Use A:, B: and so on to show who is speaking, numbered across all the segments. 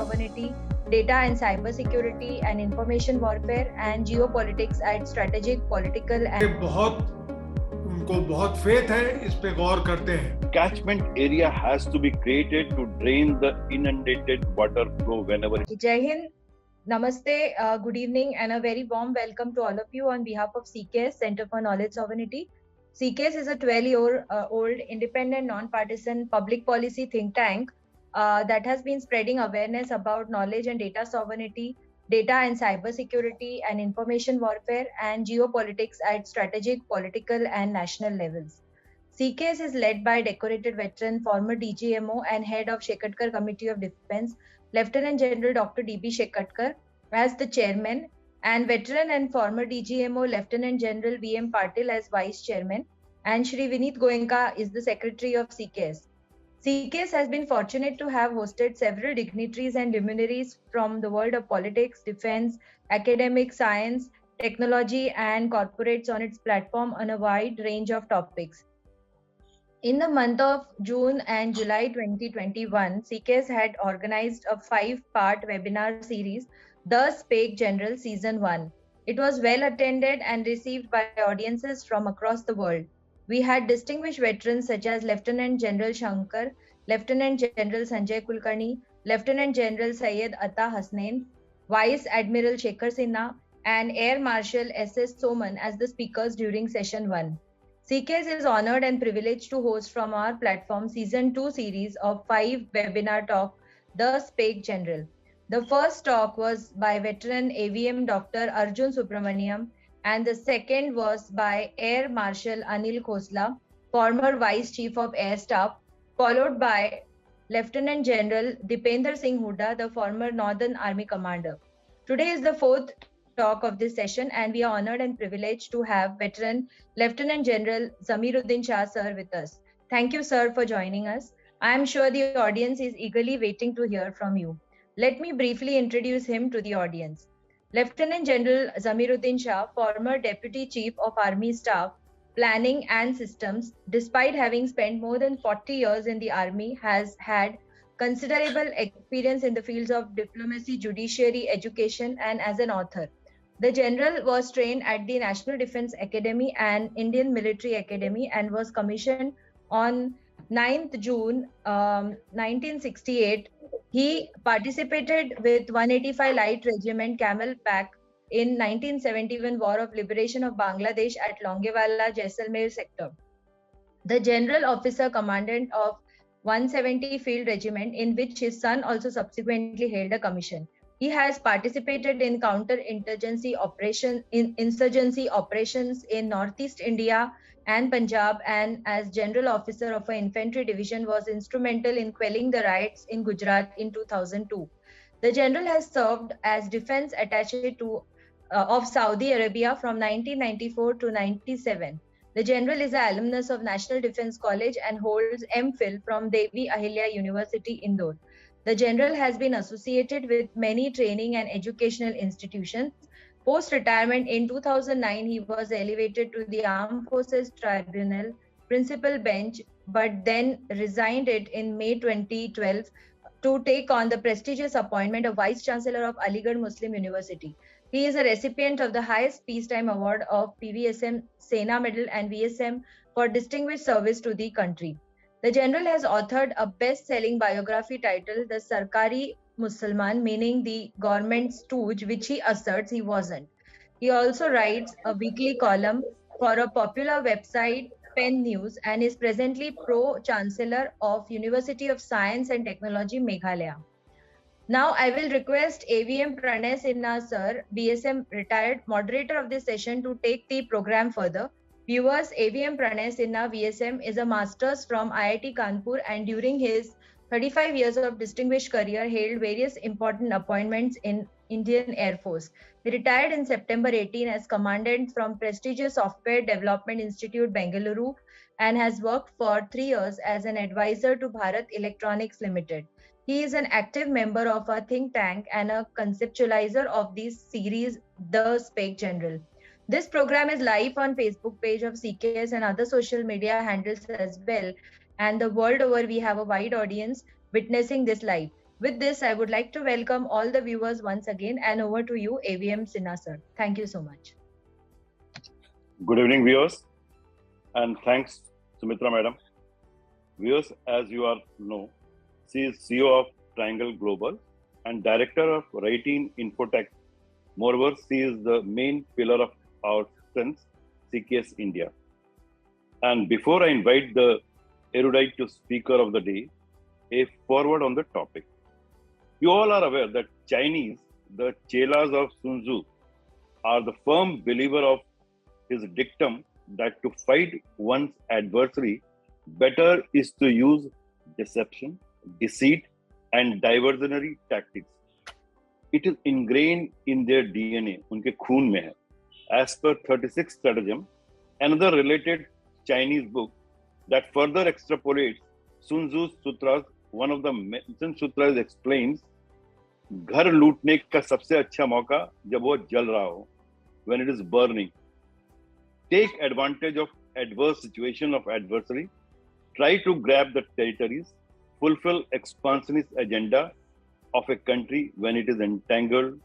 A: sovereignty, data and cybersecurity and information warfare, and geopolitics at strategic, political and
B: उनको बहुत faith है, इस पे गौर करते हैं.
C: Catchment area has to be created to drain the inundated water flow whenever.
A: Jai Hind, Namaste, good evening, and a very warm welcome to all of you on behalf of CKS, Center for Knowledge Sovereignty. CKS is a 12-year-old independent, non-partisan public policy think tank that has been spreading awareness about knowledge and data sovereignty, data and cybersecurity and information warfare, and geopolitics at strategic, political and national levels. CKS is led by decorated veteran, former DGMO and head of Shekatkar Committee of Defense, Lieutenant General Dr. D.B. Shekatkar as the chairman, and veteran and former DGMO Lieutenant General V.M. Patil as vice chairman, and Shri Vineet Goenka is the secretary of CKS. CKS has been fortunate to have hosted several dignitaries and luminaries from the world of politics, defense, academic, science, technology and corporates on its platform on a wide range of topics. In the month of June and July 2021, CKS had organized a 5-part webinar series, Thus Spake Generals Season 1. It was well attended and received by audiences from across the world. We had distinguished veterans such as Lieutenant General Shankar, Lieutenant General Sanjay Kulkarni, Lieutenant General Syed Ata Hasnain, Vice Admiral Sekhar Sinha, and Air Marshal SS Soman as the speakers during Session 1. CKS is honored and privileged to host from our platform Season 2 series of 5 webinar talk, Thus Spake General. The first talk was by veteran AVM Dr. Arjun Subramaniam, and the second was by Air Marshal Anil Khosla, former Vice Chief of Air Staff, followed by Lieutenant General Dipender Singh Hooda, the former Northern Army Commander. Today is the fourth talk of this session, and we are honored and privileged to have veteran Lieutenant General Zameer Uddin Shah sir with us. Thank you, sir, for joining us. I am sure the audience is eagerly waiting to hear from you. Let me briefly introduce him to the audience. Lieutenant General Zameer Uddin Shah, former Deputy Chief of Army Staff, Planning and Systems, despite having spent more than 40 years in the Army, has had considerable experience in the fields of diplomacy, judiciary, education, and as an author. The General was trained at the National Defence Academy and Indian Military Academy and was commissioned on 9th June 1968. He participated with 185 Light Regiment Camel Pack in 1971 War of Liberation of Bangladesh at Longewala, Jaisalmer sector. The General Officer Commandant of 170 Field Regiment, in which his son also subsequently held a commission. He has participated in insurgency operations in Northeast India and Punjab, and as General Officer of an Infantry Division was instrumental in quelling the riots in Gujarat in 2002. The General has served as Defense Attaché of Saudi Arabia from 1994 to 97. The General is an alumnus of National Defence College and holds MPhil from Devi Ahilya University, Indore. The General has been associated with many training and educational institutions. Post-retirement in 2009, he was elevated to the Armed Forces Tribunal Principal Bench, but then resigned it in May 2012 to take on the prestigious appointment of Vice Chancellor of Aligarh Muslim University. He is a recipient of the highest peacetime award of PVSM Sena Medal and VSM for distinguished service to the country. The General has authored a best-selling biography titled The Sarkari Musalman, meaning the government stooge, which he asserts he wasn't. He also writes a weekly column for a popular website, Pen News, and is presently Pro-Chancellor of University of Science and Technology, Meghalaya. Now, I will request AVM Pranay Sinha sir, BSM retired, moderator of this session, to take the program further. Viewers, AVM Pranay Sinha, VSM, is a master's from IIT Kanpur, and during his 35 years of distinguished career, held various important appointments in Indian Air Force. He retired in September 18 as Commandant from prestigious Software Development Institute, Bengaluru, and has worked for 3 years as an advisor to Bharat Electronics Limited. He is an active member of our think tank and a conceptualizer of this series, Thus Spake Generals. This program is live on Facebook page of CKS and other social media handles as well. And the world over, we have a wide audience witnessing this live. With this, I would like to welcome all the viewers once again, and over to you, AVM Sinha sir. Thank you so much.
C: Good evening, viewers, and thanks, Sumitra madam. Viewers, as you all know, she is CEO of Triangle Global and Director of Writing Infotech. Moreover, she is the main pillar of our strength, CKS India. And before I invite the erudite to speaker of the day, a forward on the topic. You all are aware that Chinese, the chelas of Sun Tzu, are the firm believer of his dictum that to fight one's adversary, better is to use deception, deceit, and diversionary tactics. It is ingrained in their DNA, उनके खून में है. As per 36 stratagem, another related Chinese book that further extrapolates Sun Tzu's sutras, one of the mentioned sutras explains, घर लूटने का सबसे अच्छा मौका जब वो जल रहा हो, when it is burning. Take advantage of adverse situation of adversary, try to grab the territories, fulfill expansionist agenda of a country when it is entangled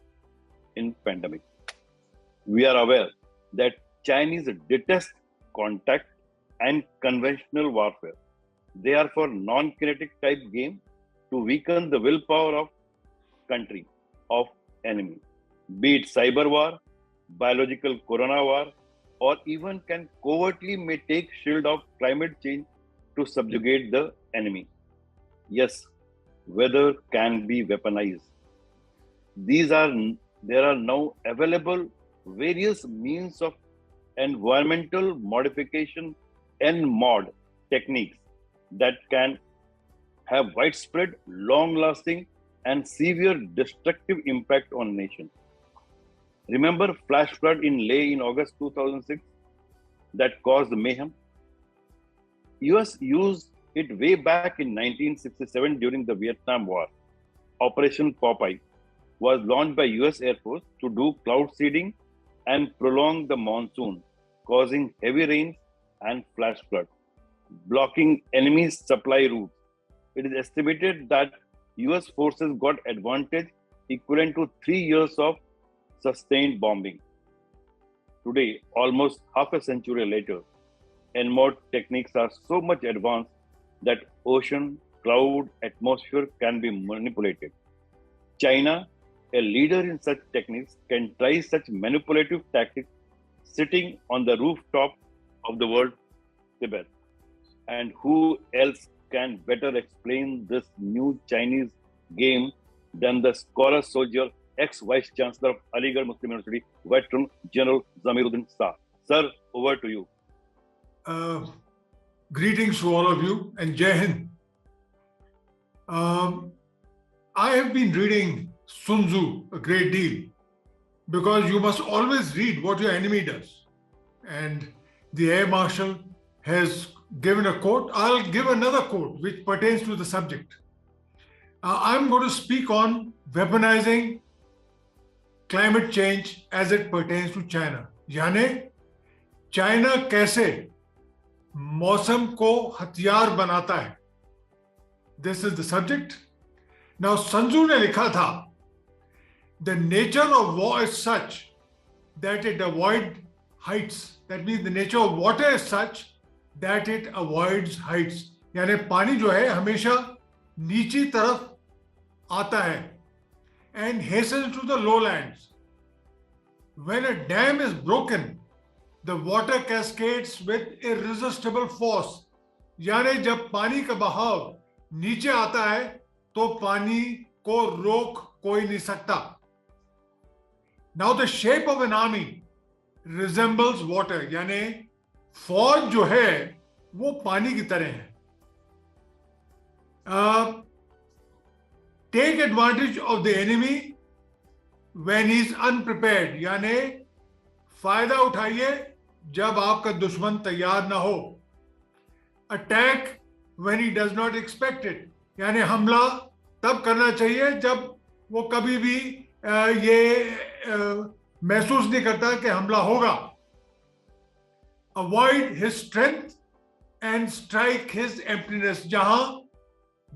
C: in pandemic. We are aware that Chinese detest contact and conventional warfare. They are for non-kinetic type game to weaken the willpower of country, of enemy. Be it cyber war, biological corona war, or even can covertly may take shield of climate change to subjugate the enemy. Yes, weather can be weaponized. There are now available various means of environmental modification and mod techniques that can have widespread, long-lasting, and severe destructive impact on nation. Remember flash flood in Leh in August 2006 that caused mayhem? US used it way back in 1967 during the Vietnam War. Operation Popeye was launched by US Air Force to do cloud seeding and prolong the monsoon, causing heavy rains and flash flood, blocking enemy supply routes. It is estimated that US forces got advantage equivalent to 3 years of sustained bombing. Today, almost half a century later, NMOD techniques are so much advanced that ocean, cloud, atmosphere can be manipulated. China, a leader in such techniques, can try such manipulative tactics sitting on the rooftop of the world, Tibet. And who else can better explain this new Chinese game than the scholar soldier, ex-Vice Chancellor of Aligarh Muslim University, veteran General Zameer Uddin Shah. Sir, over to you.
B: Greetings to all of you and Jai Hind. I have been reading Sun Tzu a great deal because you must always read what your enemy does. And the Air Marshal has given a quote. I'll give another quote which pertains to the subject. I'm going to speak on weaponizing climate change as it pertains to China. यानी China कैसे मौसम को हथियार बनाता है. This is the subject. Now, Sun Tzu ने लिखा था, the nature of war is such that it avoids heights. That means the nature of water is such that it avoids heights. यानी पानी जो है हमेशा नीची तरफ आता है and hastens to the lowlands. When a dam is broken, the water cascades with irresistible force. यानी जब पानी का बहाव नीचे आता है तो पानी को रोक कोई नहीं सकता. Now the shape of an army resembles water. यानी फौज जो है वो पानी की तरह है. Take advantage of the enemy when he is unprepared. यानी फायदा उठाइए जब आपका दुश्मन तैयार ना हो. Attack when he does not expect it. यानी हमला तब करना चाहिए जब वो कभी भी ये महसूस नहीं करता कि हमला होगा. Avoid his strength and strike his emptiness. जहां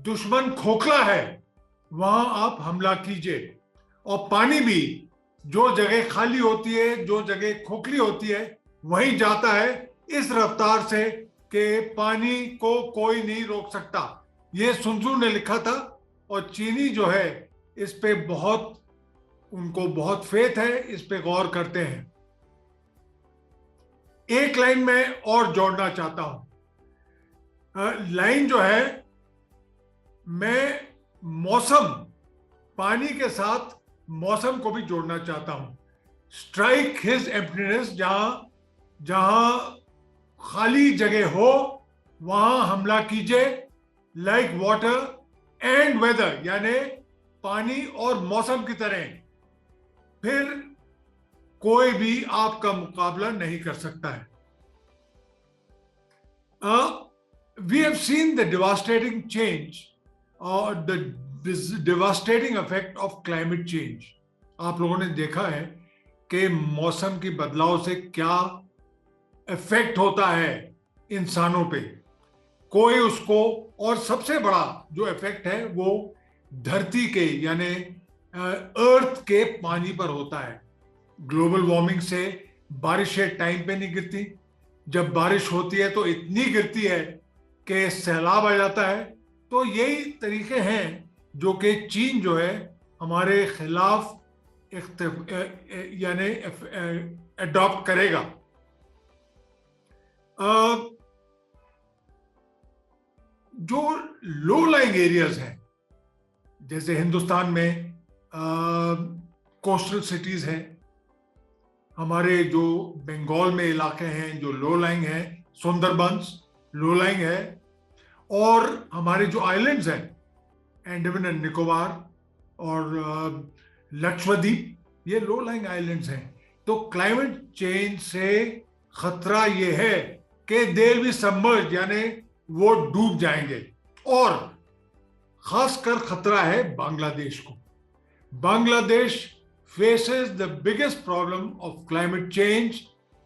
B: दुश्मन खोखला है वहां आप हमला कीजिए। और पानी भी जो जगह खाली होती है, जो जगह खोखली होती है, वहीं जाता है इस रफ्तार से कि पानी को कोई नहीं रोक सकता। ये सुन तजू ने लिखा था, और चीनी जो है इस पे बहुत, उनको बहुत फेथ है, इस पे गौर करते हैं। एक लाइन में और जोड़ना चाहता हूं। लाइन जो है, मैं मौसम, पानी के साथ मौसम को भी जोड़ना चाहता हूं। स्ट्राइक हिज एम्प्टीनेस, जहां जहां खाली जगह हो वहां हमला कीजिए। लाइक वाटर एंड वेदर, यानी पानी और मौसम की तरह, फिर कोई भी आपका मुकाबला नहीं कर सकता है। We have seen the devastating change or the devastating effect of climate change. आप लोगों ने देखा है कि मौसम की बदलाव से क्या इफेक्ट होता है इंसानों पे, कोई उसको, और सबसे बड़ा जो इफेक्ट है वो धरती के यानी अर्थ के पानी पर होता है। ग्लोबल वार्मिंग से बारिशें टाइम पे नहीं गिरती, जब बारिश होती है तो इतनी गिरती है कि सैलाब आ जाता है। तो यही तरीके हैं जो कि चीन जो है हमारे खिलाफ यानी अडॉप्ट करेगा। जो लो लाइंग एरियाज हैं, जैसे हिंदुस्तान में कोस्टल सिटीज हैं, हमारे जो बंगाल में इलाके हैं जो लो लाइंग हैं, सुंदरबंस लो लाइंग है, और हमारे जो आइलैंड्स हैं अंडमान एंड निकोबार और लक्षद्वीप, ये लो लाइंग आइलैंड्स हैं। तो क्लाइमेट चेंज से खतरा ये है कि दे विल बी सबमर्ज्ड, यानी वो डूब जाएंगे। और खासकर खतरा है बांग्लादेश को। Bangladesh faces the biggest problem of climate change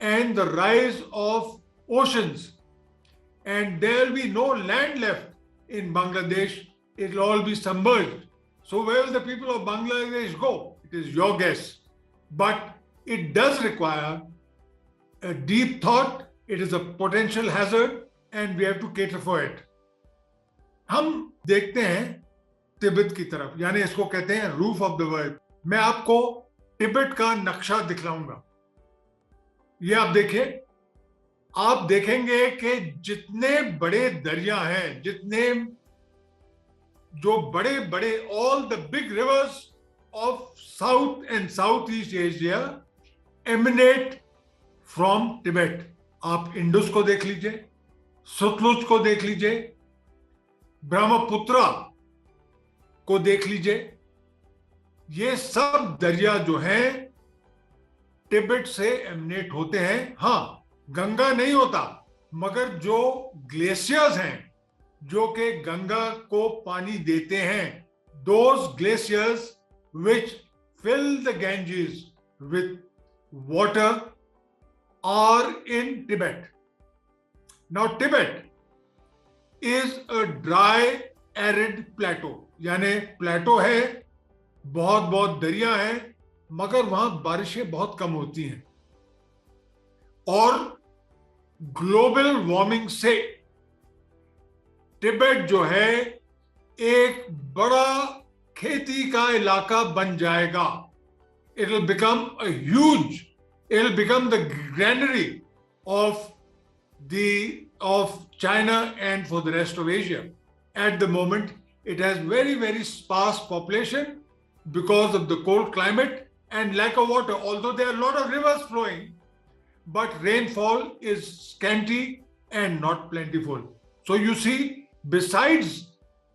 B: and the rise of oceans, and there will be no land left in Bangladesh. It will all be submerged. So where will the people of Bangladesh go? It is your guess. But it does require a deep thought. It is a potential hazard and we have to cater for it. हम देखते हैं तिब्बत की तरफ, यानी इसको कहते हैं roof of the world. मैं आपको तिब्बत का नक्शा दिखलाऊंगा। ये आप देखिए, आप देखेंगे कि जितने बड़े दरिया हैं, जितने जो बड़े बड़े, all the big reverse of south and south east Asia eminent from Tibet. आप इंडस को देख लीजिए, सतलुज को देख लीजिए, ब्रह्मपुत्र को देख लीजिए। ये सब दरिया जो हैं तिब्बत से एमिनेट होते हैं। हाँ, गंगा नहीं होता, मगर जो ग्लेशियर्स हैं जो कि गंगा को पानी देते हैं, those glaciers which fill the Ganges with water are in Tibet. Now Tibet is a dry arid plateau, यानी प्लेटो है, बहुत बहुत दरिया है, मगर वहां बारिशें बहुत कम होती हैं। और ग्लोबल वार्मिंग से तिब्बत जो है एक बड़ा खेती का इलाका बन जाएगा। It will become a huge, it will become the granary of China and for the rest of Asia. At the moment, it has very, very sparse population because of the cold climate and lack of water. Although there are a lot of rivers flowing, but rainfall is scanty and not plentiful. So you see, besides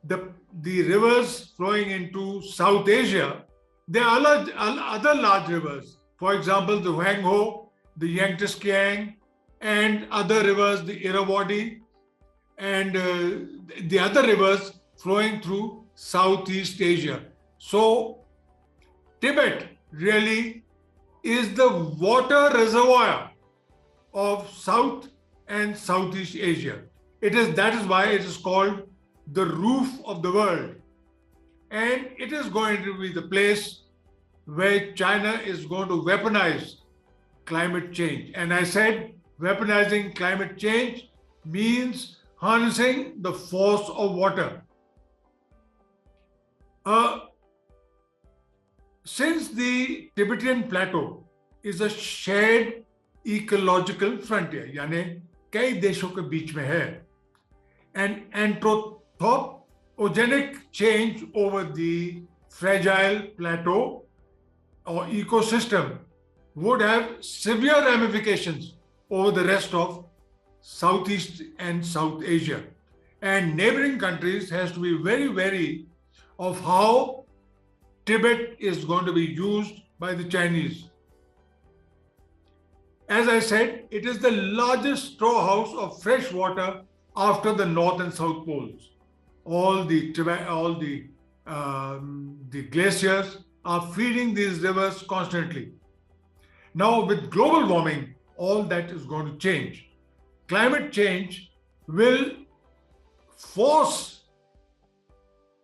B: the rivers flowing into South Asia, there are other large rivers. For example, the Huangho, the Yangtze-Kiang, and other rivers, the Irrawaddy, and the other rivers flowing through Southeast Asia. So Tibet really is the water reservoir of South and Southeast Asia. That is why it is called the roof of the world. and it is going to be the place where China is going to weaponize climate change. And I said weaponizing climate change means harnessing the force of water. Since the Tibetan Plateau is a shared ecological frontier, यानी कई देशों के बीच में है, an anthropogenic change over the fragile plateau or ecosystem would have severe ramifications over the rest of Southeast and South Asia. And neighboring countries has to be very wary of how Tibet is going to be used by the Chinese. As I said, it is the largest storehouse of fresh water after the North and South poles. All the glaciers are feeding these rivers constantly. Now, with global warming, all that is going to change. Climate change will force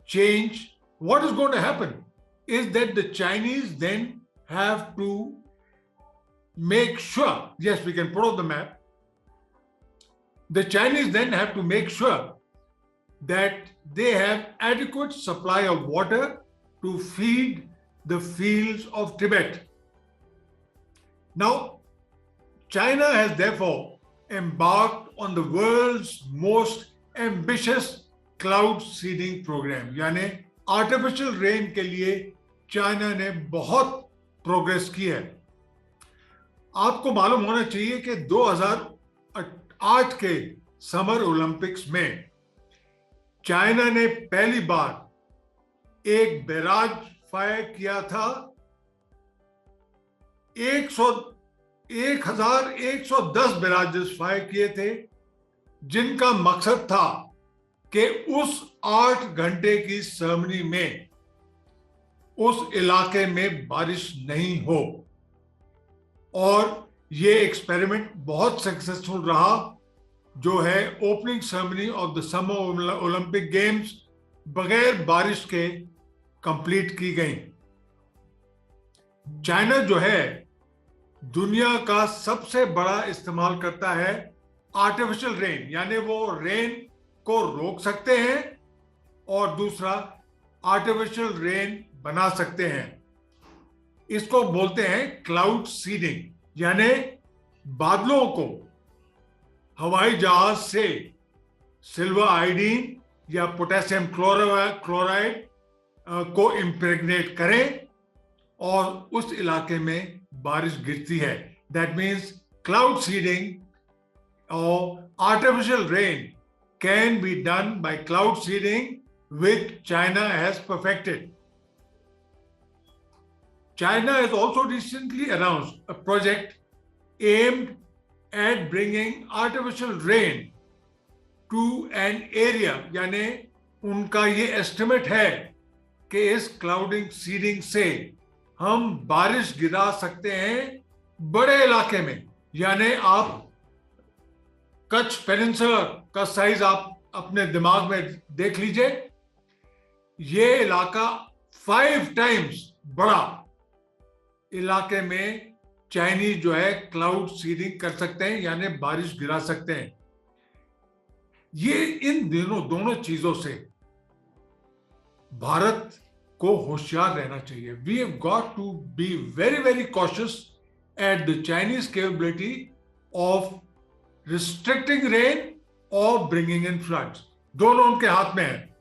B: change. What is going to happen is that the Chinese then have to make sure, yes, we can put on the map, the Chinese then have to make sure that they have adequate supply of water to feed the fields of Tibet. Now, China has therefore embarked on the world's most ambitious cloud seeding program, यानी artificial rain के लिए China ने बहुत progress की है. आपको मालूम होना चाहिए कि 2008 के समर ओलंपिक्स में चाइना ने पहली बार एक बैराज फायर किया था. 1110 बैराजेस फायर किए थे, जिनका मकसद था कि उस 8 घंटे की सेरेमनी में उस इलाके में बारिश नहीं हो. और ये एक्सपेरिमेंट बहुत सक्सेसफुल रहा, जो है opening ceremony of the summer Olympic games बगैर बारिश के कंप्लीट की गई. चाइना जो है दुनिया का सबसे बड़ा इस्तेमाल करता है आर्टिफिशियल रेन, यानी वो रेन को रोक सकते हैं और दूसरा आर्टिफिशियल रेन बना सकते हैं. इसको बोलते हैं क्लाउड सीडिंग, यानी बादलों को हवाई जहाज से सिल्वर आयोडीन या पोटेशियम क्लोराइड को इम्प्रेग्नेट करें और उस इलाके में बारिश गिरती है. दैट मीन्स क्लाउड सीडिंग और artificial rain can be done by cloud seeding, which China has perfected. China has also recently announced a project aimed at bringing artificial rain to an area. यानी उनका ये estimate है कि इस clouding seeding से हम बारिश गिरा सकते हैं बड़े इलाके में. यानी आप कच्छ पेनिनसुला का साइज आप अपने दिमाग में देख लीजिए. ये इलाका 5 टाइम्स बड़ा इलाके में चाइनीज जो है क्लाउड सीडिंग कर सकते हैं, यानी बारिश गिरा सकते हैं. ये इन दोनों चीजों से भारत को होशियार रहना चाहिए. We have got to be very very cautious at the Chinese capability of restricting rain or bringing in floods. दोनों उनके हाथ में है.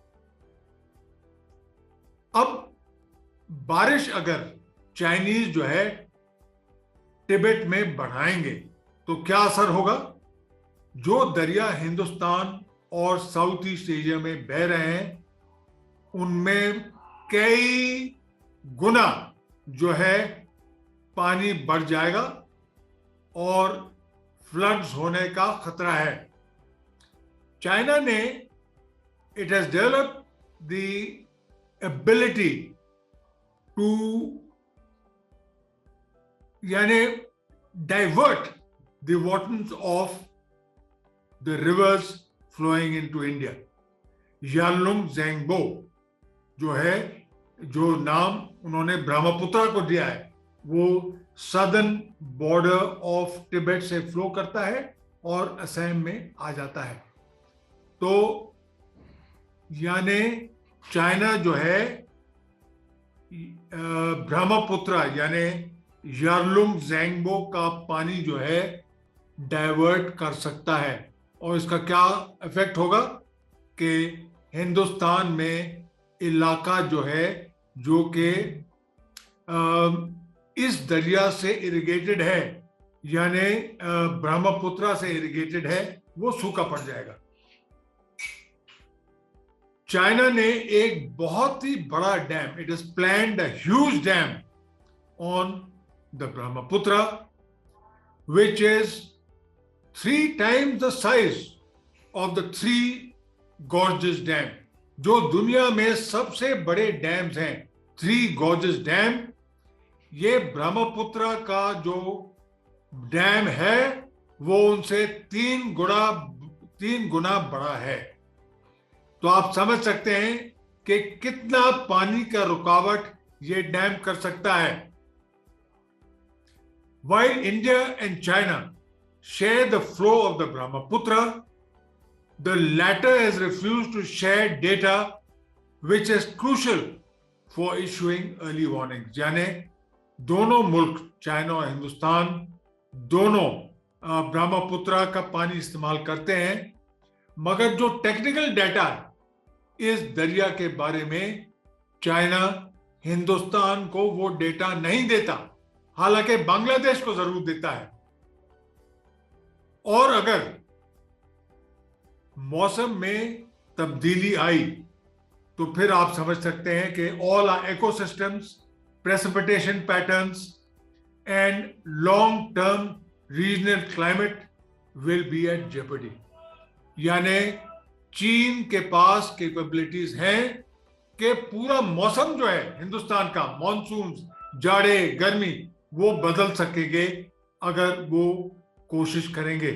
B: अब बारिश अगर चाइनीज जो है तिब्बत में बढ़ाएंगे तो क्या असर होगा? जो दरिया हिंदुस्तान और साउथ ईस्ट एशिया में बह रहे हैं उनमें कई गुना जो है पानी बढ़ जाएगा और फ्लड्स होने का खतरा है. चाइना ने it has developed the ability to यानी divert the waters of the rivers flowing into India. Yarlung, Zangbo जो है, जो नाम उन्होंने ब्रह्मपुत्र को दिया है, वो सदर्न बॉर्डर ऑफ तिब्बत से फ्लो करता है और असम में आ जाता है। तो यानी चाइना जो है ब्रह्मपुत्र यानी यारलुंग ज़ैंगबो का पानी जो है डाइवर्ट कर सकता है। और इसका क्या इफेक्ट होगा कि हिंदुस्तान में इलाका जो है, जो कि इस दरिया से इरिगेटेड है, यानी ब्रह्मपुत्र से इरिगेटेड है, वो सूखा पड़ जाएगा। चाइना ने एक बहुत ही बड़ा dam, it is planned a huge dam on the Brahmaputra which is 3 times the size of the 3 gorges dam. जो दुनिया में सबसे बड़े डैम्स हैं, 3 gorges डैम, ये ब्रह्मपुत्र का जो डैम है वो उनसे 3 गुना बड़ा है। तो आप समझ सकते हैं कि कितना पानी का रुकावट ये डैम कर सकता है। While India and China share the flow of the Brahmaputra, the latter has refused to share data which is crucial for issuing early warnings। यानी दोनों मुल्क, चाइना और हिंदुस्तान, दोनों ब्रह्मपुत्र का पानी इस्तेमाल करते हैं, मगर जो टेक्निकल डाटा इस दरिया के बारे में चाइना हिंदुस्तान को वो डेटा नहीं देता, हालांकि बांग्लादेश को जरूर देता है। और अगर मौसम में तब्दीली आई तो फिर आप समझ सकते हैं कि all our ecosystems, precipitation patterns and long term regional climate will be at jeopardy. यानी चीन के पास कैपेबिलिटीज हैं कि पूरा मौसम जो है हिंदुस्तान का, मॉनसून, जाड़े, गर्मी, वो बदल सकेंगे अगर वो कोशिश करेंगे।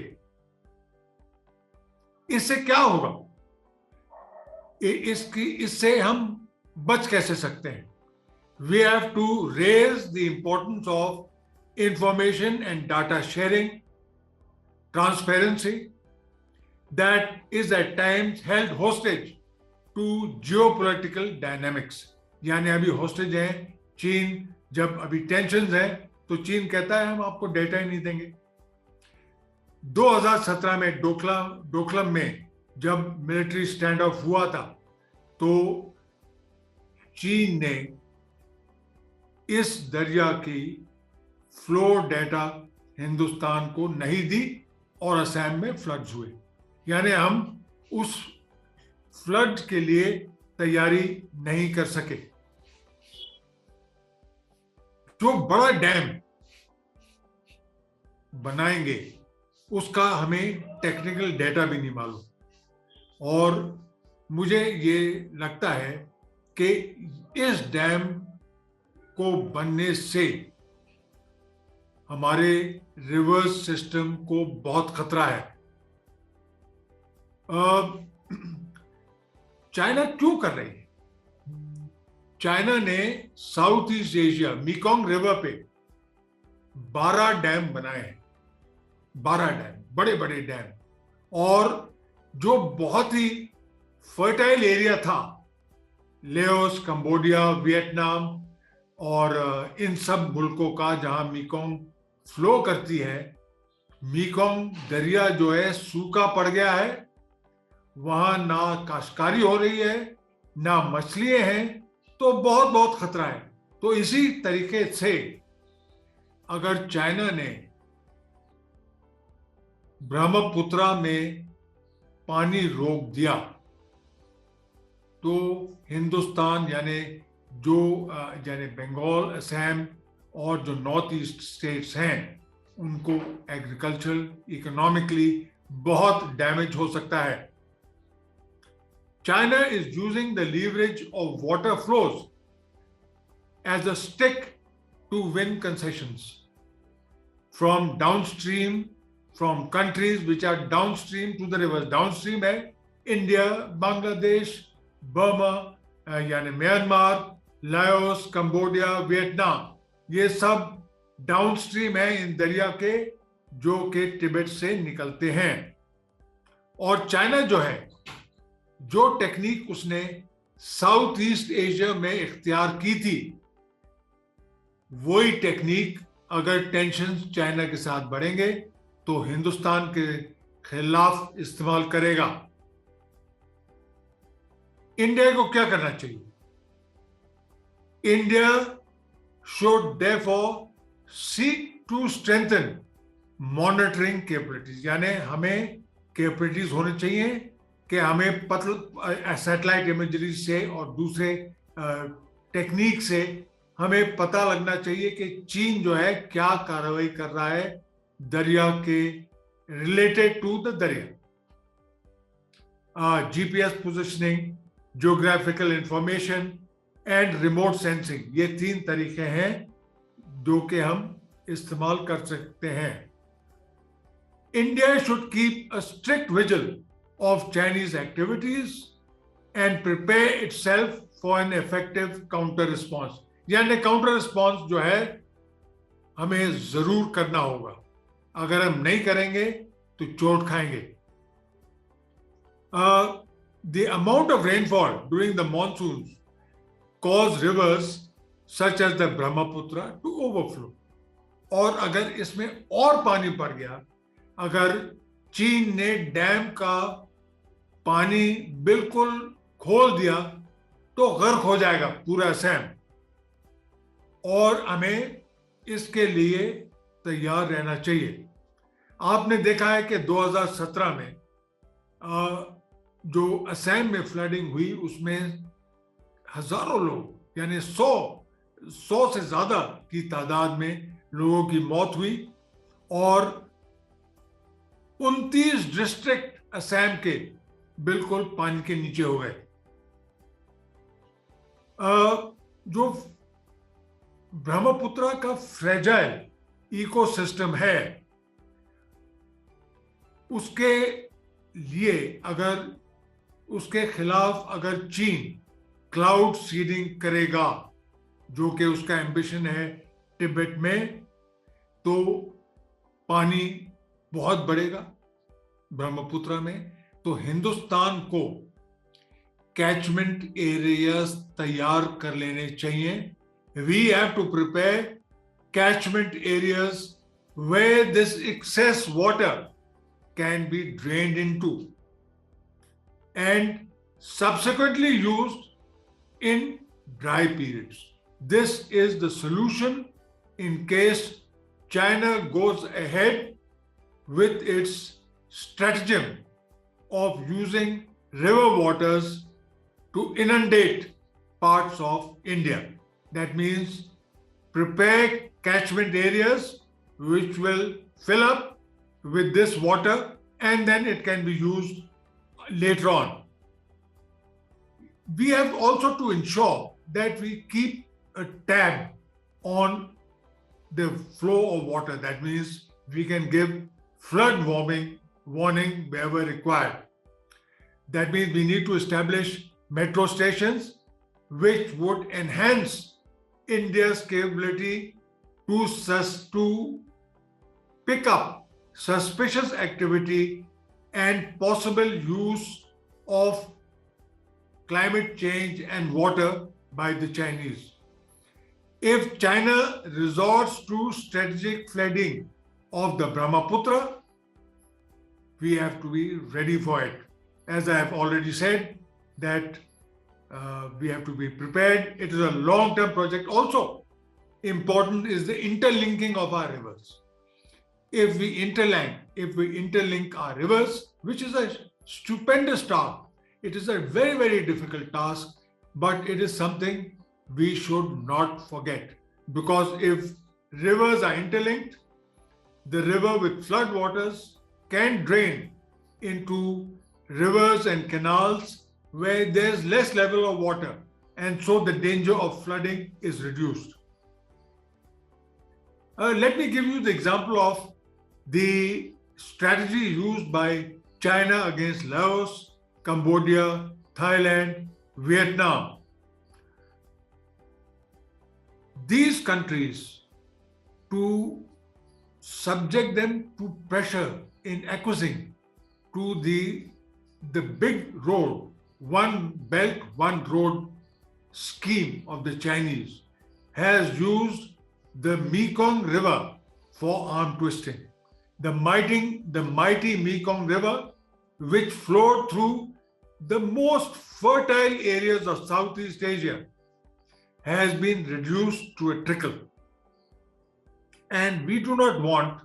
B: इससे क्या होगा, इससे हम बच कैसे सकते हैं? We have to raise the importance of information and data sharing, transparency that is at times held hostage to geopolitical dynamics। यानी अभी hostage है चीन, जब अभी tensions है तो चीन कहता है हम आपको डेटा ही नहीं देंगे। 2017 में डोकलम में जब मिलिट्री स्टैंड ऑफ हुआ था तो चीन ने इस दरिया की फ्लो डेटा हिंदुस्तान को नहीं दी और असम में फ्लड्स हुए। यानी हम उस फ्लड के लिए तैयारी नहीं कर सके। जो बड़ा डैम बनाएंगे उसका हमें टेक्निकल डेटा भी नहीं मालूम। और मुझे ये लगता है कि इस डैम को बनने से हमारे रिवर्स सिस्टम को बहुत खतरा है। चाइना क्यों कर रही है? चाइना ने south east Asia Mekong river पे 12 डैम बनाए हैं, 12 डैम, बड़े बड़े डैम। और जो बहुत ही फर्टाइल एरिया था, लेओस, कंबोडिया, वियतनाम और इन सब मुल्कों का जहां मेकोंग फ्लो करती है, मेकोंग दरिया जो है सूखा पड़ गया है। वहां ना काश्तकारी हो रही है, ना मछलियां हैं, तो बहुत बहुत खतरा है। तो इसी तरीके से अगर चाइना ने ब्रह्मपुत्र में पानी रोक दिया तो हिंदुस्तान यानी बंगाल, असम और जो नॉर्थ ईस्ट स्टेट्स हैं उनको एग्रीकल्चरल, इकोनॉमिकली बहुत डैमेज हो सकता है। China is using the leverage of water flows as a stick to win concessions from downstream, from countries which are downstream to the rivers। Downstream है India, Bangladesh, Burma, यानी Myanmar, Laos, Cambodia, Vietnam, ये सब downstream है इन दरिया के, जो कि तिब्बत से निकलते हैं। और चाइना जो है, जो टेक्निक उसने साउथ ईस्ट एशिया में इख्तियार की थी, वही टेक्निक अगर टेंशन चाइना के साथ बढ़ेंगे तो हिंदुस्तान के खिलाफ इस्तेमाल करेगा। इंडिया को क्या करना चाहिए? India should therefore seek to strengthen monitoring capabilities, यानी हमें कैपेबिलिटीज होनी चाहिए कि हमें सैटेलाइट इमेजरी से और दूसरे टेक्निक से हमें पता लगना चाहिए कि चीन जो है क्या कार्रवाई कर रहा है दरिया के रिलेटेड टू द दरिया। GPS positioning, geographical information and remote sensing, ये 3 तरीके हैं जो कि हम इस्तेमाल कर सकते हैं। India should keep a strict vigil of Chinese activities and prepare itself for an effective counter response, यानी काउंटर रिस्पॉन्स जो है हमें जरूर करना होगा। अगर हम नहीं करेंगे तो चोट खाएंगे। The amount of rainfall during the monsoons cause rivers such as the Brahmaputra to overflow, और अगर इसमें और पानी पड़ गया, अगर चीन ने डैम का पानी बिल्कुल खोल दिया तो गर्क हो जाएगा पूरा असम, और हमें इसके लिए तैयार रहना चाहिए। आपने देखा है कि 2017 में जो असम में फ्लडिंग हुई उसमें हजारों लोग, यानी 100 से ज्यादा की तादाद में लोगों की मौत हुई, और 29 डिस्ट्रिक्ट असम के बिल्कुल पानी के नीचे हो गए। जो ब्रह्मपुत्र का फ्रेजाइल इकोसिस्टम है, उसके लिए अगर उसके खिलाफ अगर चीन क्लाउड सीडिंग करेगा, जो कि उसका एम्बिशन है तिब्बत में, तो पानी बहुत बढ़ेगा ब्रह्मपुत्र में। तो हिंदुस्तान को कैचमेंट एरियाज तैयार कर लेने चाहिए। We have to prepare catchment areas where this excess water can be drained into and subsequently used in dry periods. This is the solution in case China goes ahead with its stratagem of using river waters to inundate parts of India. That means prepare catchment areas which will fill up with this water and then it can be used later on. We have also to ensure that we keep a tab on the flow of water. That means we can give flood warning wherever required. That means we need to establish metro stations which would enhance India's capability to pick up suspicious activity and possible use of climate change and water by the Chinese. If China resorts to strategic flooding of the Brahmaputra, we have to be ready for it. As I have already said, that we have to be prepared. It is a long-term project. Also, important is the interlinking of our rivers. If we interlink our rivers, which is a stupendous task, it is a very, very difficult task, but it is something we should not forget. Because if rivers are interlinked, the river with flood waters can drain into rivers and canals where there's less level of water, and so the danger of flooding is reduced. Let me give you the example of the strategy used by China against Laos, Cambodia, Thailand, Vietnam these countries to subject them to pressure in acquiescing to the big road, one belt, one road scheme of the Chinese has used the Mekong River for arm twisting. The mighty Mekong River, which flowed through the most fertile areas of Southeast Asia, has been reduced to a trickle. And we do not want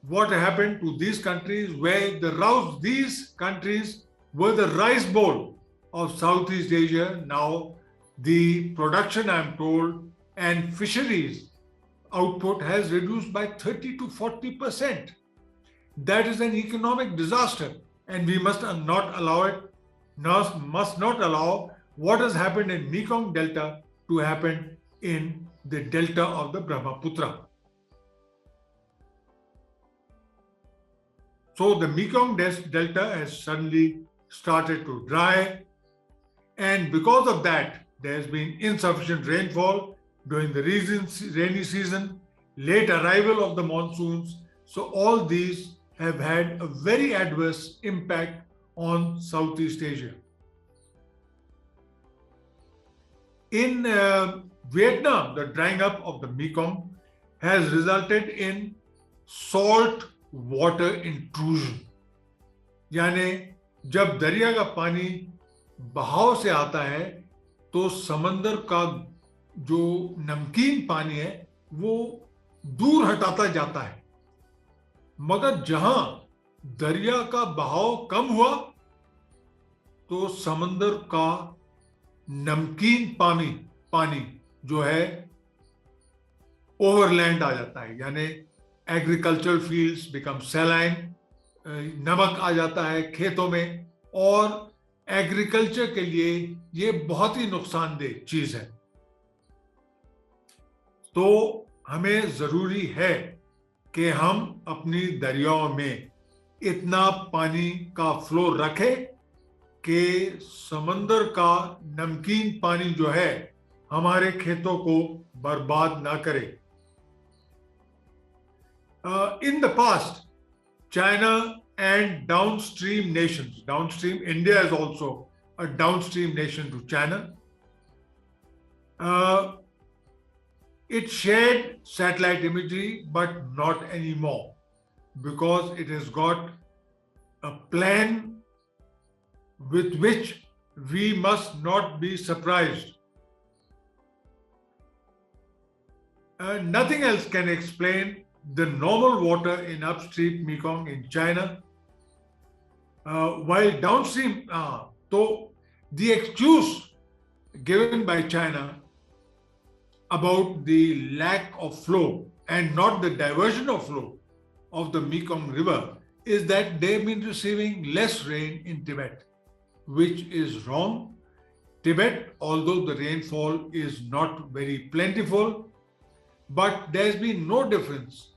B: what happened to these countries, where these countries were the rice bowl of Southeast Asia. Now the production, I'm told, and fisheries output has reduced by 30 to 40%. That is an economic disaster, and we must not allow what has happened in Mekong Delta to happen in the delta of the Brahmaputra. So the Mekong Delta has suddenly started to dry, and because of that, there has been insufficient rainfall during the rainy season, late arrival of the monsoons. So all these have had a very adverse impact on Southeast Asia. In Vietnam, the drying up of the Mekong has resulted in salt water intrusion. यानी जब दरिया का पानी बहाव से आता है तो समंदर का जो नमकीन पानी है वो दूर हटाता जाता है, मगर जहां दरिया का बहाव कम हुआ तो समंदर का नमकीन पानी जो है ओवरलैंड आ जाता है, यानी एग्रीकल्चरल फील्ड्स बिकम सैलाइन, नमक आ जाता है खेतों में, और एग्रीकल्चर के लिए ये बहुत ही नुकसानदेह चीज है. तो हमें जरूरी है कि हम अपनी दरियाओं में इतना पानी का फ्लो रखें कि समंदर का नमकीन पानी जो है हमारे खेतों को बर्बाद ना करे. In the past, China and downstream nations, India is also a downstream nation to China. It shared satellite imagery, but not anymore, because it has got a plan with which we must not be surprised. Nothing else can explain the normal water in upstream Mekong in China, while downstream, so the excuse given by China about the lack of flow and not the diversion of flow of the Mekong River is that they've been receiving less rain in Tibet, which is wrong. Tibet, although the rainfall is not very plentiful, but there's been no difference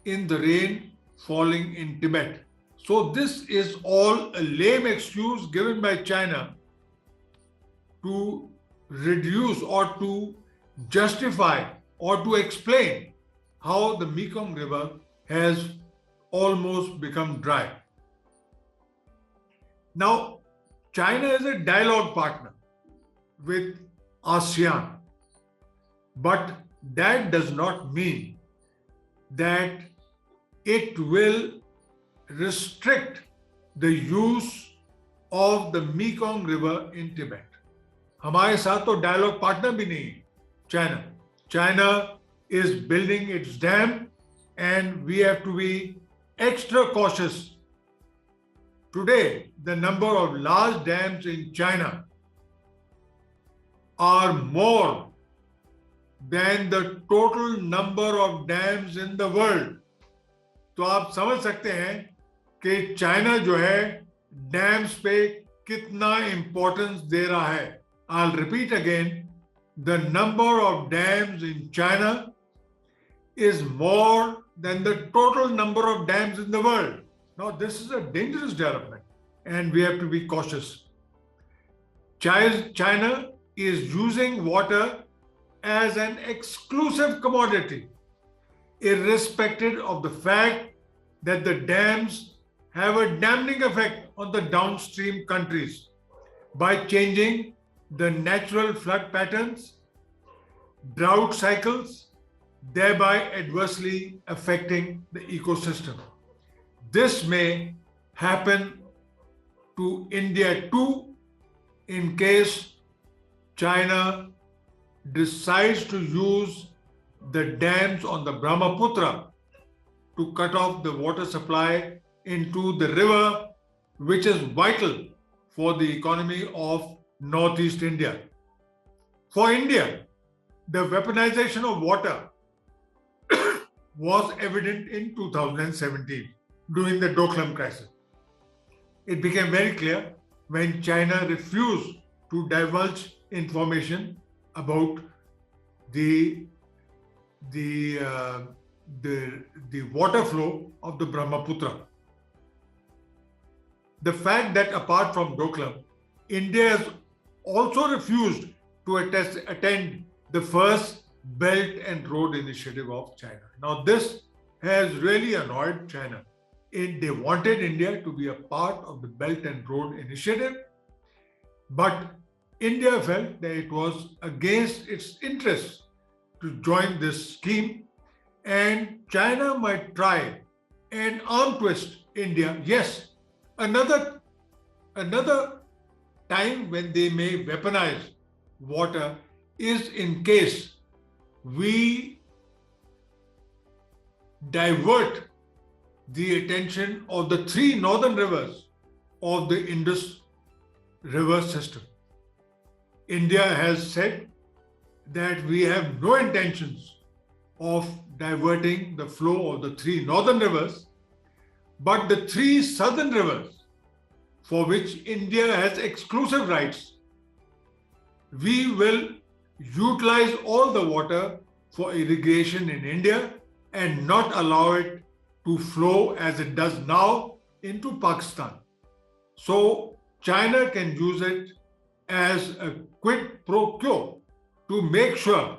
B: in the rain falling in Tibet. So this is all a lame excuse given by China to reduce or to justify or to explain how the Mekong River has almost become dry. Now, China is a dialogue partner with ASEAN, but that does not mean that it will restrict the use of the Mekong River in Tibet. हमारे साथ तो dialogue partner भी नहीं है China. China is building its dam, and we have to be extra cautious. Today, the number of large dams in China are more than the total number of dams in the world. तो आप समझ सकते हैं कि China जो है dams पे कितना इंपॉर्टेंस दे रहा है. I'll repeat again, the number of dams in China is more than the total number of dams in the world. Now, this is a dangerous development, and we have to be cautious. China is using water as an exclusive commodity, irrespective of the fact that the dams have a damning effect on the downstream countries by changing the natural flood patterns, drought cycles, thereby adversely affecting the ecosystem. This may happen to India too in case China decides to use the dams on the Brahmaputra to cut off the water supply into the river, which is vital for the economy of Northeast India. For India, the weaponization of water was evident in 2017 during the Doklam crisis. It became very clear when China refused to divulge information about the water flow of the Brahmaputra. The fact that apart from Doklam, India has also refused to attend the first Belt and Road Initiative of China. Now, this has really annoyed China. They wanted India to be a part of the Belt and Road Initiative, but India felt that it was against its interests to join this scheme, and China might try and arm twist India. Yes, another time when they may weaponize water is in case we divert the attention of the three northern rivers of the Indus river system. India has said that we have no intentions of diverting the flow of the three northern rivers, but the three southern rivers, for which India has exclusive rights, we will utilize all the water for irrigation in India and not allow it to flow as it does now into Pakistan. So China can use it as a quid pro quo to make sure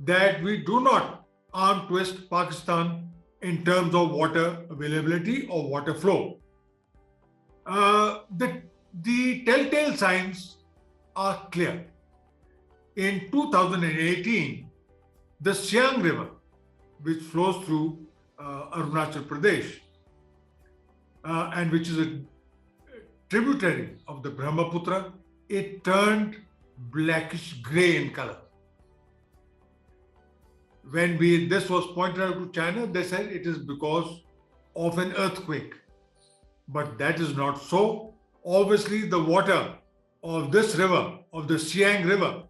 B: that we do not arm twist Pakistan in terms of water availability or water flow. The telltale signs are clear. In 2018, the Siang River, which flows through Arunachal Pradesh and which is a tributary of the Brahmaputra, it turned blackish grey in color. When this was pointed out to China, they said it is because of an earthquake. But that is not so. Obviously, the water of this river, of the Siang River,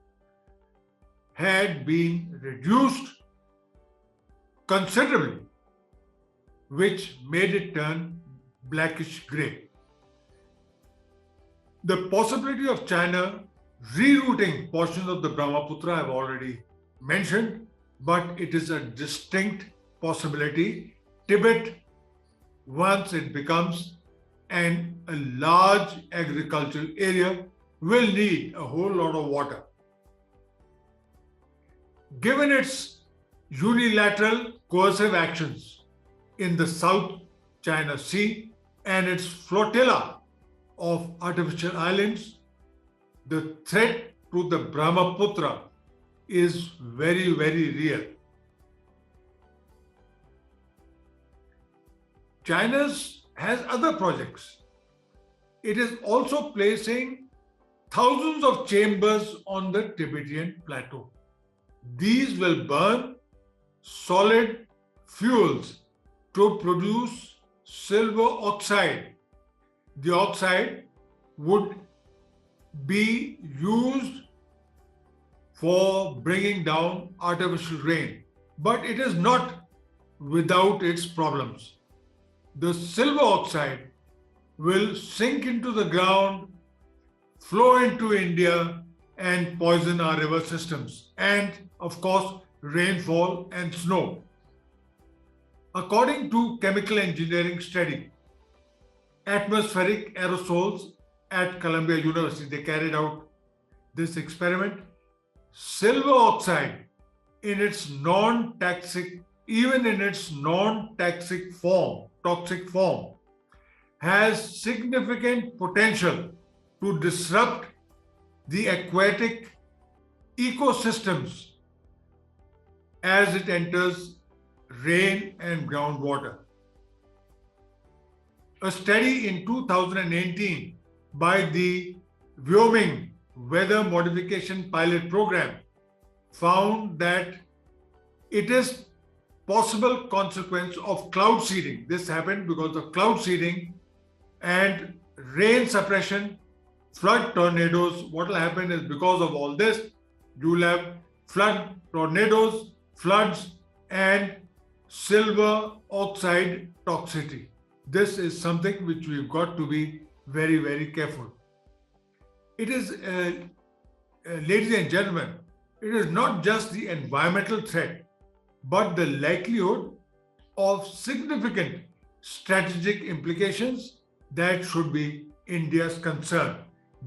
B: had been reduced considerably, which made it turn blackish grey. The possibility of China rerouting portions of the Brahmaputra I've already mentioned, but it is a distinct possibility. Tibet, once it becomes a large agricultural area, will need a whole lot of water. Given its unilateral coercive actions in the South China Sea and its flotilla of artificial islands, the threat to the Brahmaputra is very, very real. China has other projects. It is also placing thousands of chambers on the Tibetan plateau. These will burn solid fuels to produce silver oxide. The oxide would be used for bringing down artificial rain, but it is not without its problems. The silver oxide will sink into the ground, flow into India, and poison our river systems, and of course, rainfall and snow. According to chemical engineering study, atmospheric aerosols at Columbia University, they carried out this experiment. Silver oxide in its non-toxic, even in its non-toxic form, toxic form, has significant potential to disrupt the aquatic ecosystems as it enters rain and groundwater. A study in 2018 by the Wyoming Weather Modification Pilot Program found that it is possible consequence of cloud seeding. This happened because of cloud seeding and rain suppression, flood tornadoes. What will happen is because of all this, you will have flood tornadoes, floods, and silver oxide toxicity. This is something which we've got to be very, very careful. It is, ladies and gentlemen, it is not just the environmental threat, but the likelihood of significant strategic implications that should be India's concern.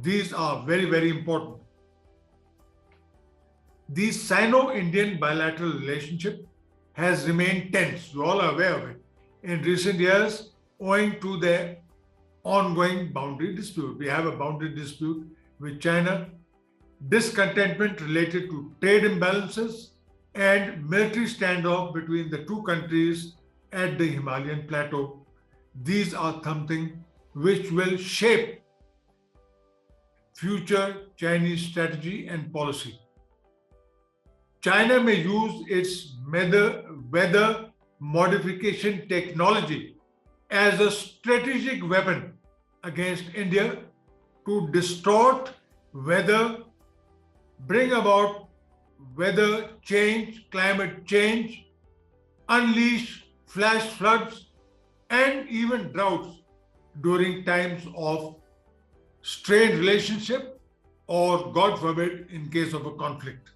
B: These are very, very important. The Sino-Indian bilateral relationship has remained tense. You all are aware of it in recent years owing to their ongoing boundary dispute. We have a boundary dispute with China, discontentment related to trade imbalances, and military standoff between the two countries at the Himalayan plateau. These are something which will shape future Chinese strategy and policy. China may use its weather modification technology as a strategic weapon against India to distort weather, bring about weather change, climate change, unleash flash floods, and even droughts during times of strained relationship or, God forbid, in case of a conflict.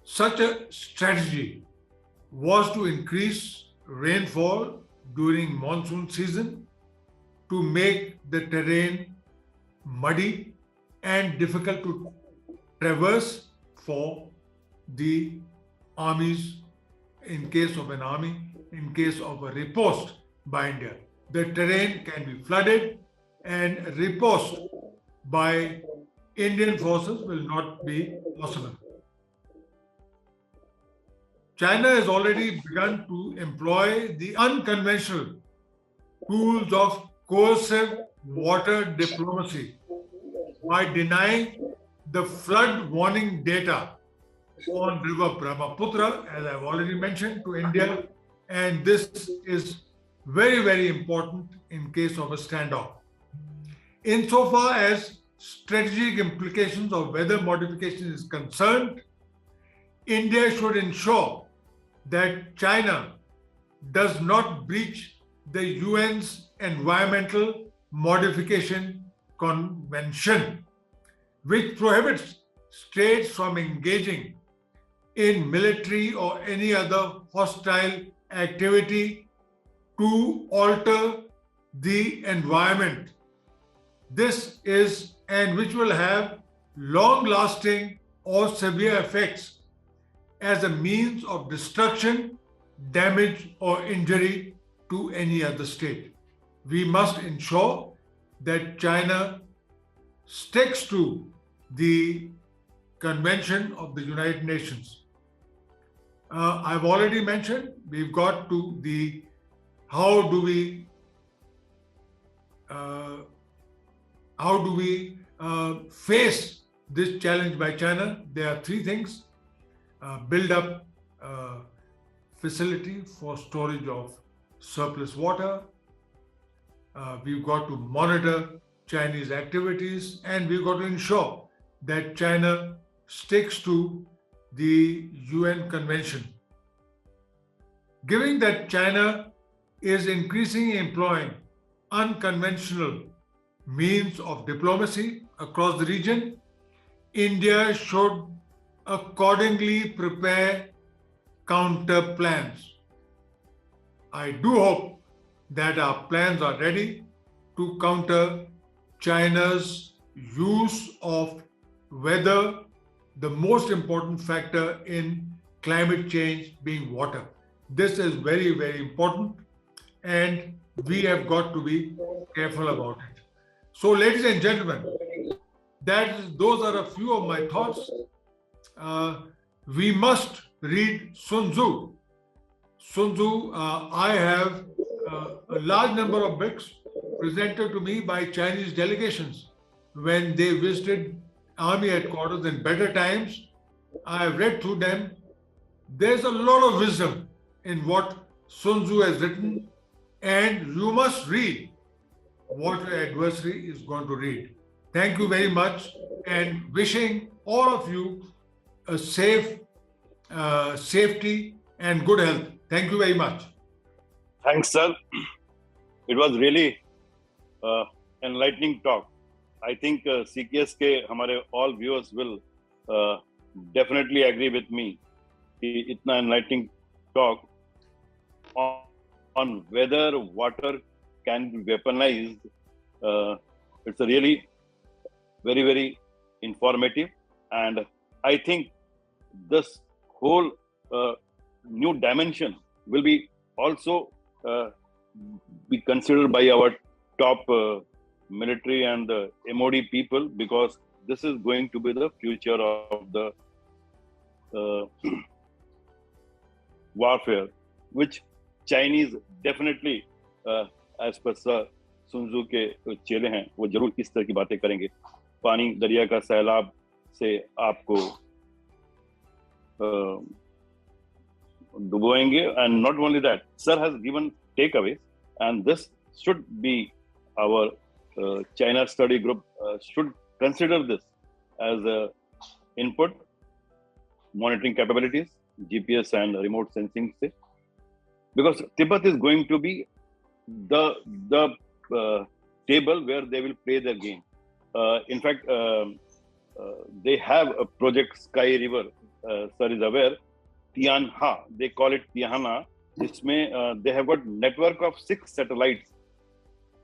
B: Such a strategy was to increase rainfall during monsoon season, to make the terrain muddy and difficult to traverse for the armies, in case of an army, in case of a riposte by India. The terrain can be flooded and riposte by Indian forces will not be possible. China has already begun to employ the unconventional tools of coercive water diplomacy by denying the flood warning data on river Brahmaputra, as I've already mentioned, to India. And this is very, very important in case of a standoff. Insofar as strategic implications of weather modification is concerned, India should ensure that China does not breach the UN's Environmental Modification Convention, which prohibits states from engaging in military or any other hostile activity to alter the environment. This is, and which will have long-lasting or severe effects as a means of destruction, damage, or injury to any other state. We must ensure that China sticks to the Convention of the United Nations. I've already mentioned, we've got to the how do we face this challenge by China. There are three things. Build up facility for storage of surplus water. We've got to monitor Chinese activities, and we've got to ensure that China sticks to the UN Convention. Given that China is increasingly employing unconventional means of diplomacy across the region, India should accordingly prepare counter plans. I do hope that our plans are ready to counter China's use of weather the most important factor in climate change being water. This is very, very important, and we have got to be careful about it. So, ladies and gentlemen, those are a few of my thoughts. We must read Sun Tzu. Sun Tzu, I have a large number of books presented to me by Chinese delegations when they visited army headquarters in better times. I have read through them. There's a lot of wisdom in what Sun Tzu has written, and you must read what your adversary is going to read. Thank you very much, and wishing all of you a safety and good health. Thank you very much.
C: Thanks, sir. It was really enlightening talk. I think CKS के हमारे all viewers will definitely agree with me कि इतना enlightening talk on whether water can be weaponized. It's a really very, very informative, and I think this whole new dimension will be also be considered by our top military and the MOD people, because this is going to be the future of the warfare, which Chinese definitely, as per Sir Sun Tzu के चेले हैं, वो जरूर इस तरह की बातें करेंगे. पानी दरिया का सैलाब से आपको डुबोएंगे, and not only that, Sir has given takeaways, and this should be our China study group should consider this as a input, monitoring capabilities, GPS and remote sensing, because Tibet is going to be the table where they will play their game. In fact, they have a project Sky River, Sir is aware, Tianha, they call it Tianha. They have got network of 6 satellites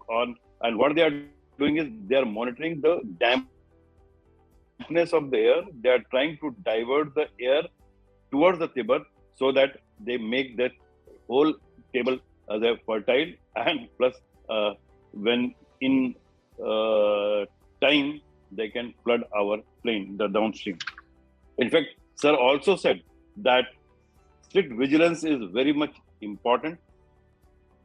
C: on, and what they are doing is they are monitoring the dampness of the air. They are trying to divert the air towards the Tibet so that they make that whole table as a fertile, and plus when in time they can flood our plain, the downstream. In fact, Sir also said that strict vigilance is very much important,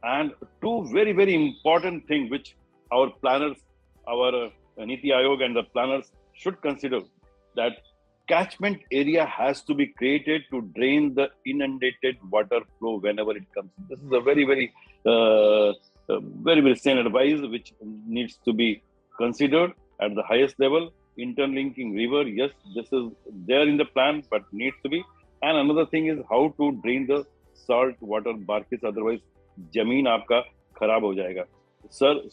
C: and two very, very important things which our planners, our Niti Aayog and the planners should consider, that catchment area has to be created to drain the inundated water flow whenever it comes. This is a very, very, very, very sane advice which needs to be considered at the highest level. Interlinking river, yes, this is there in the plan, but needs to be. And another thing is how to drain the salt water barkis, otherwise जमीन आपका खराब हो जाएगा. Sir,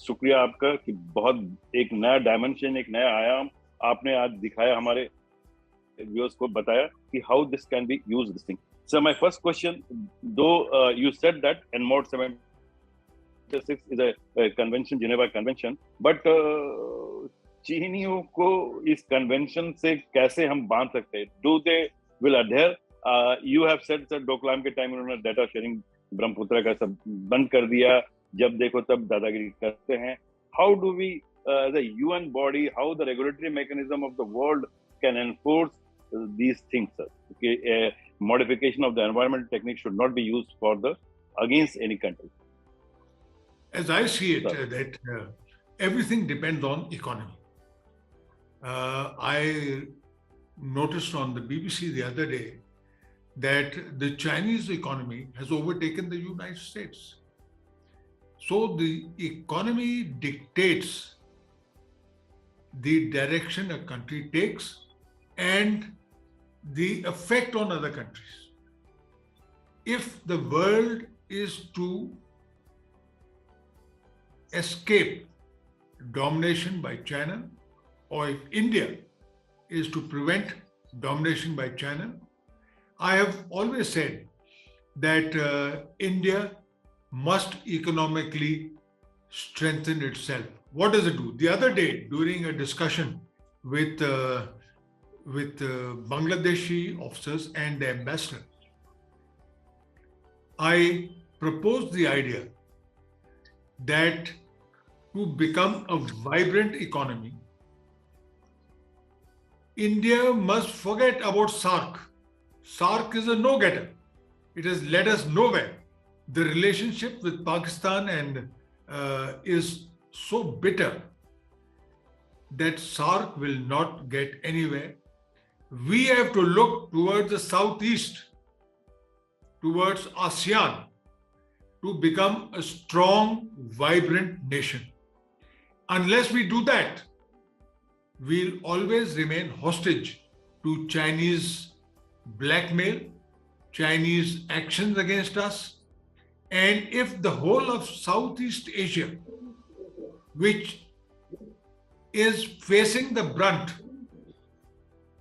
C: शुक्रिया आपका कि बहुत एक नया डायमेंशन, एक नया आयाम आपने आज दिखाया, हमारे व्यूअर्स को बताया कि how this can be used, this thing. So my first question, though you said that NMOD 76 is a convention, Geneva Convention, but चीनियों को इस कन्वेंशन से कैसे हम बांध सकते हैं? Do they will adhere? You have said sir Doklam के time उन्होंने डाटा शेयरिंग ब्रह्मपुत्र का सब बंद कर दिया, जब देखो तब दादागिरी करते हैं. How do we as a UN body, how the regulatory mechanism of the world can enforce these things, sir? Okay, modification of the environmental technique should not be used for the against any country.
B: As I see it, that everything depends on economy. I noticed on the BBC the other day that the Chinese economy has overtaken the United States. So the economy dictates the direction a country takes and the effect on other countries. If the world is to escape domination by China, or if India is to prevent domination by China, I have always said that India must economically strengthen itself. What does it do? The other day, during a discussion with with Bangladeshi officers and the ambassador, I proposed the idea that to become a vibrant economy, India must forget about SARC. SARC is a no-getter. It has led us nowhere. The relationship with Pakistan is so bitter that SARC will not get anywhere. We have to look towards the southeast, towards ASEAN, to become a strong, vibrant nation. Unless we do that, we'll always remain hostage to Chinese blackmail, Chinese actions against us. And if the whole of Southeast Asia, which is facing the brunt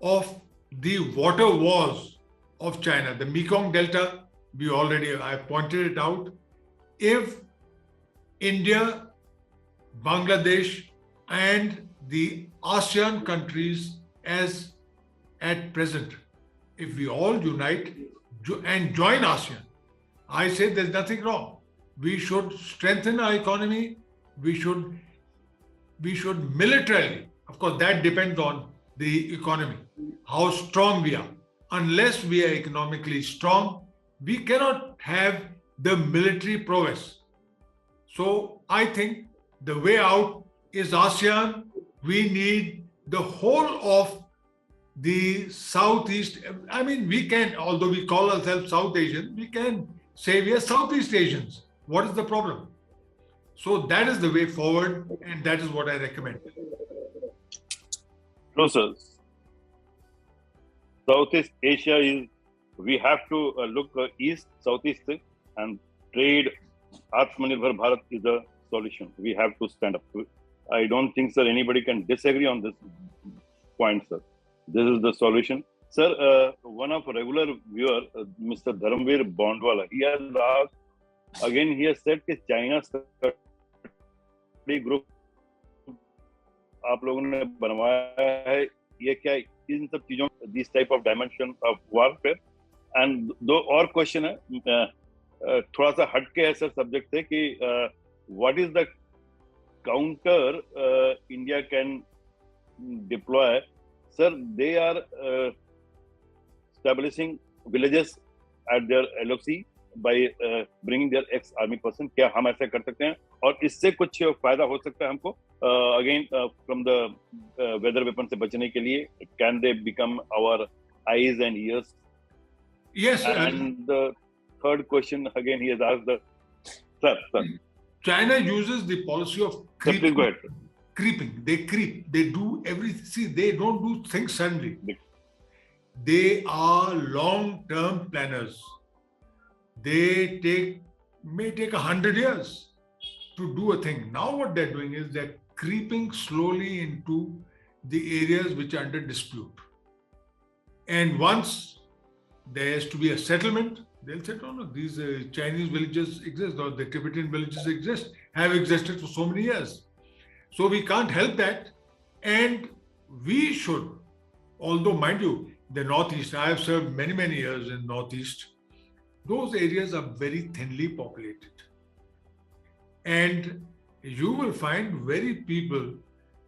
B: of the water wars of China, the Mekong Delta, I pointed it out. If India, Bangladesh, and the ASEAN countries as at present, if we all unite and join ASEAN, I say there's nothing wrong. We should strengthen our economy. We should militarily, of course, that depends on the economy, how strong we are. Unless we are economically strong, we cannot have the military prowess. So I think the way out is ASEAN. We need the whole of the Southeast. I mean, we can, although we call ourselves South Asian, we can say we are Southeast Asians. What is the problem? So that is the way forward, and that is what I recommend.
C: No, sir. Southeast Asia is, we have to look east, southeast, and trade. Atmanirbhar Bharat is a solution. We have to stand up to it. I don't think, sir, anybody can disagree on this point, sir. This is the solution. Sir, one of regular viewer, Mr. Dharamveer Bondwala, he has asked, again, he has said that China study group आप लोगों ने बनवाया है, ये क्या इन सब चीजों, this type of dimension of warfare. And दो और क्वेश्चन है, थोड़ा सा हटके है सर सब्जेक्ट से कि what is the counter India can deploy? Sir, they are establishing villages at their LOC by bringing their ex-army person. क्या हम ऐसा कर सकते हैं? और इससे कुछ फायदा हो सकता है हमको? Again, from the weather weapon से बचने के लिए, can they become our eyes and ears?
B: Yes.
C: And the third question, again, he has asked sir.
B: China uses the policy of creeping.
C: Please go ahead, sir.
B: Creeping. They creep. They do everything. See, they don't do things suddenly. They are long-term planners. They may take 100 years to do a thing. Now what they're doing is they're creeping slowly into the areas which are under dispute. And once there has to be a settlement, they'll say, no, these Chinese villages exist, or the Tibetan villages exist, have existed for so many years. So we can't help that. And we should, although mind you, the Northeast, I have served many, many years in Northeast, those areas are very thinly populated. And you will find very people,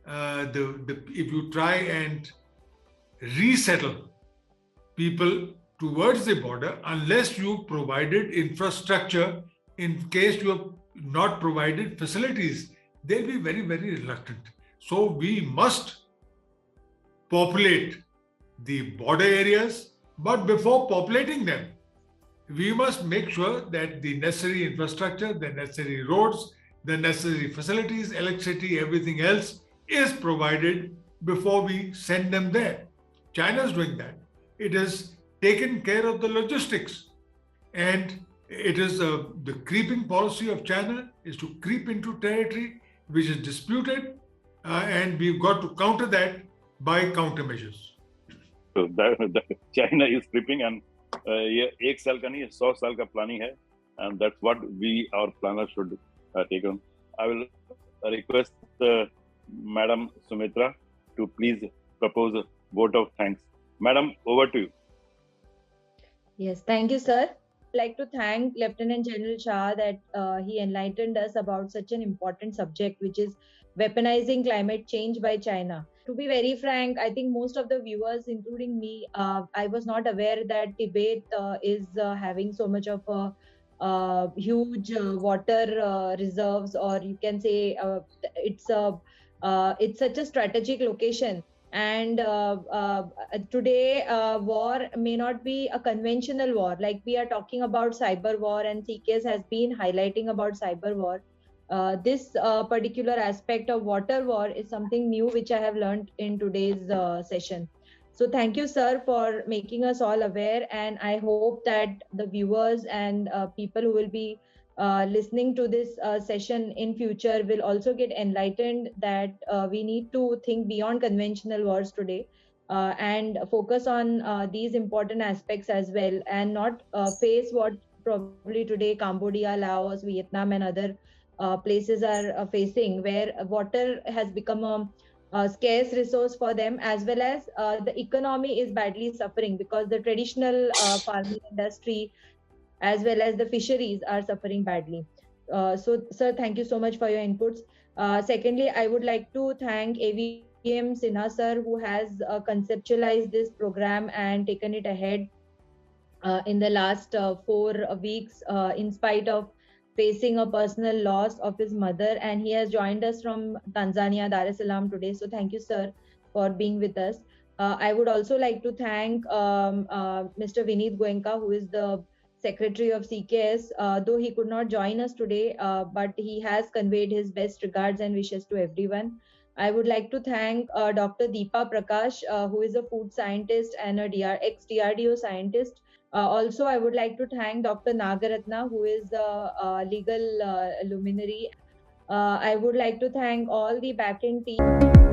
B: if you try and resettle people towards the border, unless you provided infrastructure, in case you have not provided facilities, they'll be very, very reluctant. So we must populate the border areas, but before populating them, we must make sure that the necessary infrastructure, the necessary roads, the necessary facilities, electricity, everything else is provided before we send them there. China is doing that. It has taken care of the logistics. And it is the creeping policy of China is to creep into territory which is disputed, and we've got to counter that by countermeasures.
C: So that China is creeping, and ये 1 साल का नहीं, 100 साल का planning है, and that's what our planners should take on. I will request Madam Sumitra to please propose vote of thanks. Madam, over to you.
A: Yes, thank you, sir. I'd like to thank Lieutenant General Shah that he enlightened us about such an important subject, which is weaponizing climate change by China. To be very frank, I think most of the viewers, including me, I was not aware that Tibet is having so much of a huge water reserves, or you can say it's a it's such a strategic location. And today war may not be a conventional war, like we are talking about cyber war, and CKS has been highlighting about cyber war. This particular aspect of water war is something new which I have learned in today's session. So thank you, sir, for making us all aware, and I hope that the viewers and people who will be listening to this session in future will also get enlightened that we need to think beyond conventional wars today, and focus on these important aspects as well, and not face what probably today Cambodia, Laos, Vietnam, and other places are facing, where water has become a scarce resource for them, as well as the economy is badly suffering because the traditional farming industry as well as the fisheries are suffering badly. So, sir, thank you so much for your inputs. Secondly, I would like to thank AVM Sinha, sir, who has conceptualized this program and taken it ahead in the last 4 weeks, in spite of facing a personal loss of his mother. And he has joined us from Tanzania, Dar es Salaam today. So thank you, sir, for being with us. I would also like to thank Mr. Vineet Goenka, who is the Secretary of CKS, though he could not join us today, but he has conveyed his best regards and wishes to everyone. I would like to thank Dr. Deepa Prakash, who is a food scientist and a ex-DRDO scientist. Also, I would like to thank Dr. Nagaratna, who is a legal luminary. I would like to thank all the backend team.